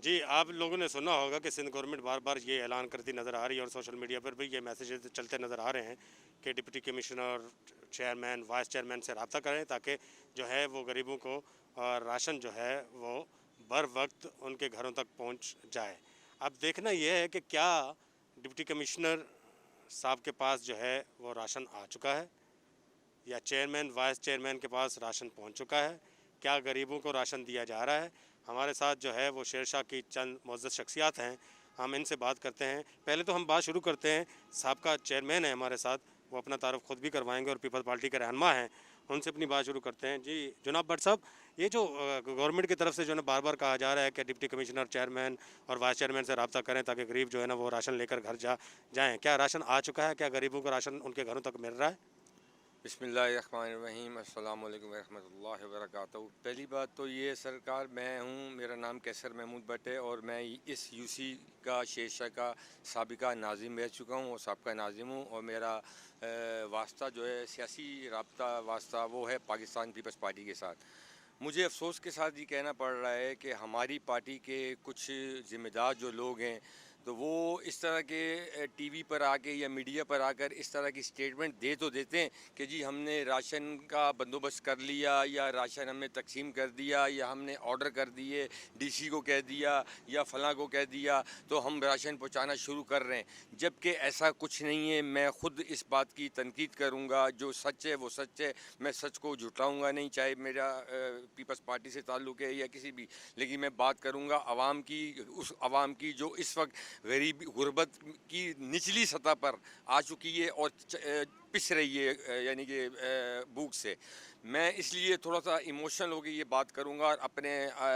जी, आप लोगों ने सुना होगा कि सिंध गवर्नमेंट बार-बार ये ऐलान करती नज़र आ रही है और सोशल मीडिया पर भी ये मैसेजेस चलते नज़र आ रहे हैं कि deputy commissioner, chairman, vice chairman से रब्ता करें ताकि जो है वो गरीबों को राशन जो है वो बर वक्त उनके घरों तक पहुंच जाए। अब देखना ये है कि क्या डिप्टी कमिश्नर साहब के पास जो है वो राशन आ चुका है या चेयरमैन वाइस चेयरमैन के पास राशन पहुंच चुका है, क्या गरीबों को राशन दिया जा रहा है। हमारे साथ जो है वो शेरशाह की चंद मुअज़्ज़ज़ शख्सियात हैं, हम इनसे बात करते हैं। पहले तो हम बात शुरू करते हैं, साबका चेयरमैन है हमारे साथ, वो अपना तारुफ खुद भी करवाएंगे और पीपल्स पार्टी के रहनुमा हैं, उनसे अपनी बात शुरू करते हैं। जी जनाब भट्ट साहब, ये जो गवर्नमेंट की तरफ से जो है ना बार बार कहा जा रहा है कि डिप्टी कमिश्नर, चेयरमैन और वाइस चेयरमैन से रब्ता करें ताकि गरीब जो है ना वो राशन लेकर घर जाएँ, क्या राशन आ चुका है? क्या गरीबों को राशन उनके घरों तक मिल रहा है? बिस्मिल्लाहिर्रहमानिर्रहीम अस्सलाम वालेकुम रहमतुल्लाहि व बरकातहू। पहली बात तो ये सरकार, मैं हूँ, मेरा नाम कैसर महमूद भट्ट है और मैं इस यूसी का शेरशाह का साबिका नाज़िम रह चुका हूँ और साबिका नाज़िम हूँ। और मेरा वास्ता जो है सियासी रब्ता वास्ता वो है पाकिस्तान पीपल्स पार्टी के साथ। मुझे अफसोस के साथ ये कहना पड़ रहा है कि हमारी पार्टी के कुछ ज़िम्मेदार जो लोग हैं तो वो इस तरह के टीवी पर आके या मीडिया पर आकर इस तरह की स्टेटमेंट दे तो देते हैं कि जी हमने राशन का बंदोबस्त कर लिया या राशन हमने तकसीम कर दिया या हमने ऑर्डर कर दिए, डीसी को कह दिया या फलां को कह दिया तो हम राशन पहुंचाना शुरू कर रहे हैं। जबकि ऐसा कुछ नहीं है। मैं ख़ुद इस बात की तनकीद करूंगा, जो सच है वो सच है, मैं सच को झुटलाऊंगा नहीं, चाहे मेरा पीपल्स पार्टी से ताल्लुक़ है या किसी भी। लेकिन मैं बात करूंगा आवाम की, उस आवाम की जो इस वक्त गरीबी गुर्बत की निचली सतह पर आ चुकी है और पिस रही है, यानी कि भूख से। मैं इसलिए थोड़ा सा इमोशनल होकर ये बात करूंगा और अपने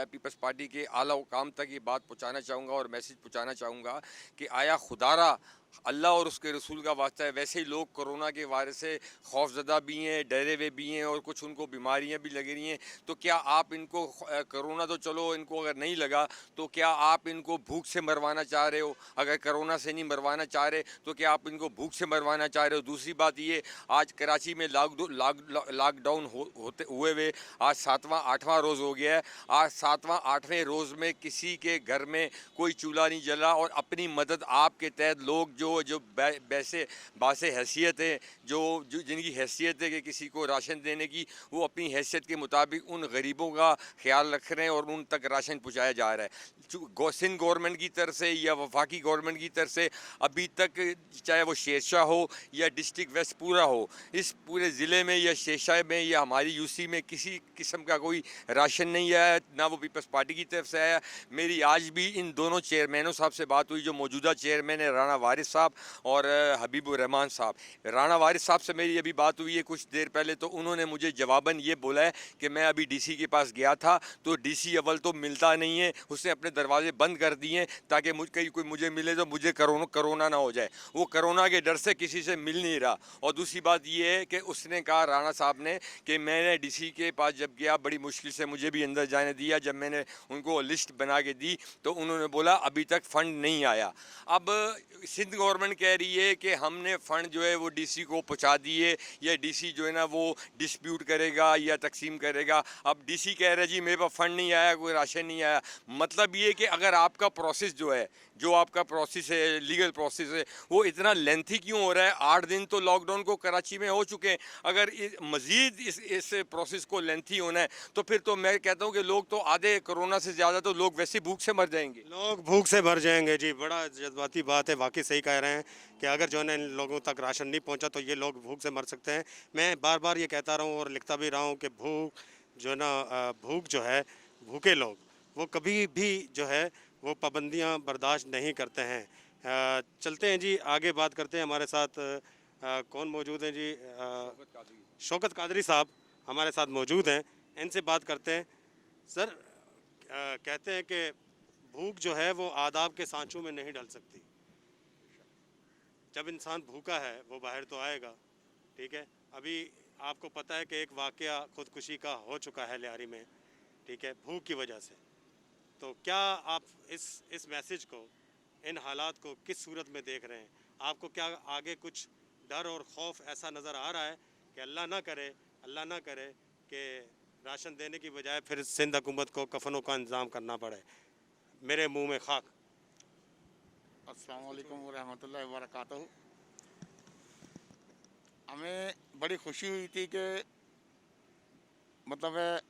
पीपल्स पार्टी के आला हुकाम तक ये बात पहुंचाना चाहूँगा और मैसेज पहुंचाना चाहूँगा कि आया खुदारा अल्लाह और उसके रसूल का वास्ता है, वैसे ही लोग कोरोना के वायरस से खौफजदा भी हैं, डरे हुए भी हैं और कुछ उनको बीमारियां भी लग रही हैं। तो क्या आप इनको कोरोना तो चलो इनको अगर नहीं लगा तो क्या आप इनको भूख से मरवाना चाह रहे हो? अगर कोरोना से नहीं मरवाना चाह रहे तो क्या आप इनको भूख से मरवाना चाह रहे हो? दूसरी बात ये, आज कराची में लॉकडाउन होते हुए हुए आज 7वां 8वां रोज़ हो गया है। आज 7वां 8वें रोज़ में किसी के घर में कोई चूल्हा नहीं जला और अपनी मदद आपके तहत लोग जो वैसे बासे हैसियत है, जो जिनकी हैसियत है कि किसी को राशन देने की, वो अपनी हैसियत के मुताबिक उन गरीबों का ख्याल रख रहे हैं और उन तक राशन पहुँचाया जा रहा है। सिंध गवर्नमेंट की तरफ से या वफाकी गवर्नमेंट की तरफ से अभी तक, चाहे वो शेरशाह हो या डिस्ट्रिक्ट वेस्ट पूरा हो, इस पूरे ज़िले में या शेरशाह में या हमारी यूसी में किसी किस्म का कोई राशन नहीं आया, ना वो पीपल्स पार्टी की तरफ से आया। मेरी आज भी इन दोनों चेयरमैनों साहब से बात हुई, जो मौजूदा चेयरमैन है राना वारिस साहब और हबीबुर रहमान साहब। राना वारिस साहब से मेरी अभी बात हुई है कुछ देर पहले, तो उन्होंने मुझे जवाबन ये बोला है कि मैं अभी डीसी के पास गया था तो डीसी अव्वल तो मिलता नहीं है, उसने अपने दरवाजे बंद कर दिए हैं ताकि कहीं कोई मुझे मिले तो मुझे कोरोना ना हो जाए। वो कोरोना के डर से किसी से मिल नहीं रहा। और दूसरी बात ये है कि उसने कहा, राणा साहब ने, कि मैंने डीसी के पास जब गया बड़ी मुश्किल से मुझे भी अंदर जाने दिया, जब मैंने उनको लिस्ट बना के दी तो उन्होंने बोला अभी तक फ़ंड नहीं आया। अब सिंध गवर्नमेंट कह रही है कि हमने फ़ंड जो है वो डीसी को पहुंचा दिए या डीसी जो है ना वो डिस्प्यूट करेगा या तकसीम करेगा। अब डीसी कह रहा है जी मेरे पास फ़ंड नहीं आया, कोई राशन नहीं आया। मतलब ये कि अगर आपका प्रोसेस जो है, जो आपका प्रोसेस है, लीगल प्रोसेस है, वो इतना लेंथी क्यों हो रहा है? 8 दिन तो लॉकडाउन को कराची में हो चुके हैं। अगर मज़ीद इस प्रोसेस को लेंथी होना है तो फिर तो मैं कहता हूँ कि लोग तो आधे, कोरोना से ज़्यादा तो लोग वैसे भूख से मर जाएंगे। लोग भूख से मर जाएंगे। जी, बड़ा जज्बाती बात है, वाकई सही कह रहे हैं कि अगर जो है ना इन लोगों तक राशन नहीं पहुंचा तो ये लोग भूख से मर सकते हैं। मैं बार बार ये कहता रहा हूँ और लिखता भी रहा हूँ कि भूख जो है ना भूख जो है, भूखे लोग वो कभी भी जो है वो पाबंदियाँ बर्दाश्त नहीं करते हैं। चलते हैं जी, आगे बात करते हैं। हमारे साथ कौन मौजूद हैं जी? शौकत कादरी साहब हमारे साथ मौजूद हैं, इनसे बात करते हैं। सर, कहते हैं कि भूख जो है वो आदाब के सांचों में नहीं ढल सकती। जब इंसान भूखा है वो बाहर तो आएगा, ठीक है। अभी आपको पता है कि एक वाकया खुदकुशी का हो चुका है लियारी में, ठीक है, भूख की वजह से। तो क्या आप इस मैसेज को, इन हालात को किस सूरत में देख रहे हैं? आपको क्या आगे कुछ डर और खौफ ऐसा नज़र आ रहा है कि अल्लाह ना करे कि राशन देने की बजाय फिर सिंध हुकूमत को कफनों का इंतज़ाम करना पड़े? मेरे मुंह में खाक। अस्सलाम वालेकुम व रहमतुल्लाहि व बरकातहू। हमें बड़ी खुशी हुई थी कि मतलब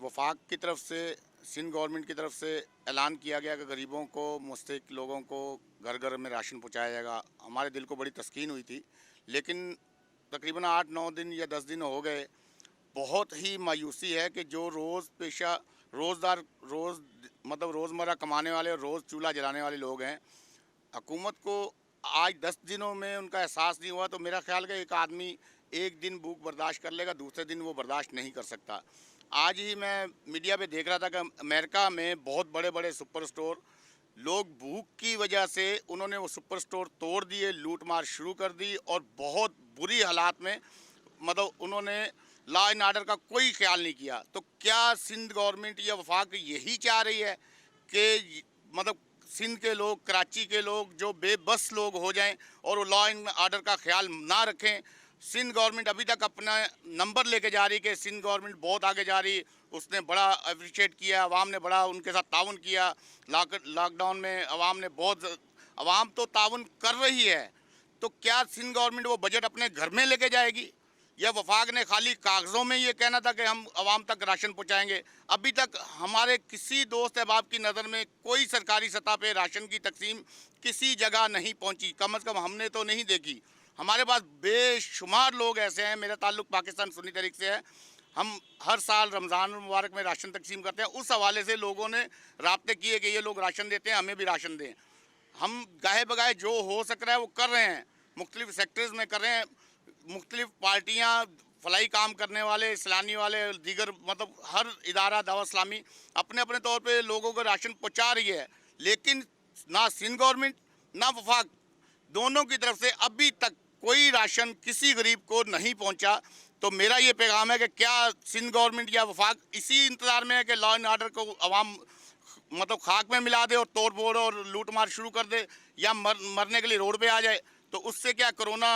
वफाक की तरफ से, सिंध गवर्नमेंट की तरफ से ऐलान किया गया कि गरीबों को, मुस्तहिक लोगों को घर घर में राशन पहुंचाया जाएगा। हमारे दिल को बड़ी तस्कीन हुई थी, लेकिन तकरीबन 8-9 दिन या 10 दिन हो गए। बहुत ही मायूसी है कि जो रोज़ मतलब रोज़मर्रा कमाने वाले और रोज़ चूल्हा जलाने वाले लोग हैं, हुकूमत को आज 10 दिनों में उनका एहसास नहीं हुआ। तो मेरा ख्याल है एक आदमी एक दिन भूख बर्दाश्त कर लेगा, दूसरे दिन वो बर्दाश्त नहीं कर सकता। आज ही मैं मीडिया पे देख रहा था कि अमेरिका में बहुत बड़े बड़े सुपर स्टोर, लोग भूख की वजह से उन्होंने वो सुपर स्टोर तोड़ दिए, लूट मार शुरू कर दी और बहुत बुरी हालात में मतलब उन्होंने लॉ एंड आर्डर का कोई ख्याल नहीं किया। तो क्या सिंध गवर्नमेंट या वफाक यही चाह रही है कि मतलब सिंध के लोग, कराची के लोग जो बेबस लोग हो जाएं और वो लॉ एंड आर्डर का ख्याल ना रखें? सिंध गवर्नमेंट अभी तक अपना नंबर लेके जा रही कि सिंध गवर्नमेंट बहुत आगे जा रही, उसने बड़ा अप्रिशिएट किया, अवाम ने बड़ा उनके साथ ताउन किया। लॉकडाउन में अवाम तो ताउन कर रही है। तो क्या सिंध गवर्नमेंट वो बजट अपने घर में लेके जाएगी, या वफाक ने खाली कागज़ों में ये कहना था कि हम आवाम तक राशन पहुंचाएंगे? अभी तक हमारे किसी दोस्त अहबाब की नज़र में कोई सरकारी सतह पे राशन की तकसीम किसी जगह नहीं पहुंची, कम से कम हमने तो नहीं देखी। हमारे पास बेशुमार लोग ऐसे हैं, मेरा ताल्लुक़ पाकिस्तान सुन्नी तरीक़ से है, हम हर साल रमज़ान मुबारक में राशन तकसीम करते हैं। उस हवाले से लोगों ने राब्ते किए कि ये लोग राशन देते हैं, हमें भी राशन दें। हम गाहे बगाहे जो हो सक रहा है वो कर रहे हैं, मुख्तलिफ सेक्टर्स में कर रहे हैं। मुख्तलिफ पार्टियाँ, फलाई काम करने वाले, इस्लामी वाले, दीगर मतलब हर इदारा दावा इस्लामी अपने अपने तौर पे लोगों को राशन पहुँचा रही है, लेकिन ना सिंध गवर्नमेंट ना वफाक, दोनों की तरफ से अभी तक कोई राशन किसी गरीब को नहीं पहुंचा। तो मेरा ये पैगाम है कि क्या सिंध गवर्नमेंट या वफाक इसी इंतज़ार में है कि लॉ एंड आर्डर को अवाम मतलब खाक में मिला दे और तोड़ फोड़ और लूट मार शुरू कर दे, या मरने के लिए रोड पे आ जाए? तो उससे क्या कोरोना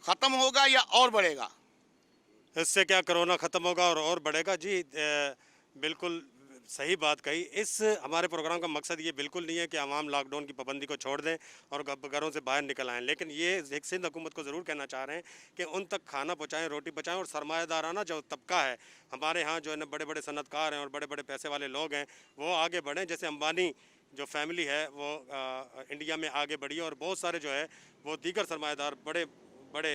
ख़त्म होगा या और बढ़ेगा? इससे क्या कोरोना ख़त्म होगा और बढ़ेगा? जी बिल्कुल सही बात कही। इस हमारे प्रोग्राम का मकसद ये बिल्कुल नहीं है कि आवाम लॉकडाउन की पाबंदी को छोड़ दें और घरों से बाहर निकल आएँ, लेकिन ये एक सिंध हुकूमत को ज़रूर कहना चाह रहे हैं कि उन तक खाना पहुँचाएँ, रोटी पहुँचाएँ। और सरमायादाराना जो तबका है हमारे यहाँ, जो है ना बड़े बड़े सनतकार हैं और बड़े बड़े पैसे वाले लोग हैं, वो आगे बढ़ें। जैसे अंबानी जो फैमिली है वो इंडिया में आगे बढ़ी है, और बहुत सारे जो है वो दीगर सरमायादार, बड़े बड़े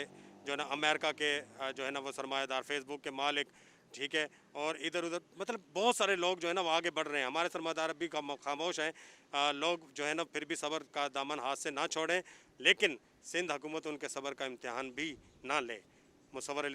जो है ना अमेरिका के जो है ना वो सरमायादार, फेसबुक के मालिक, ठीक है, और इधर उधर मतलब बहुत सारे लोग जो है ना वो आगे बढ़ रहे हैं। हमारे सरमायादार अभी खामोश हैं। लोग जो है ना फिर भी सब्र का दामन हाथ से ना छोड़ें, लेकिन सिंध हुकूमत उनके सब्र का इम्तिहान भी ना ले। मुसव्वर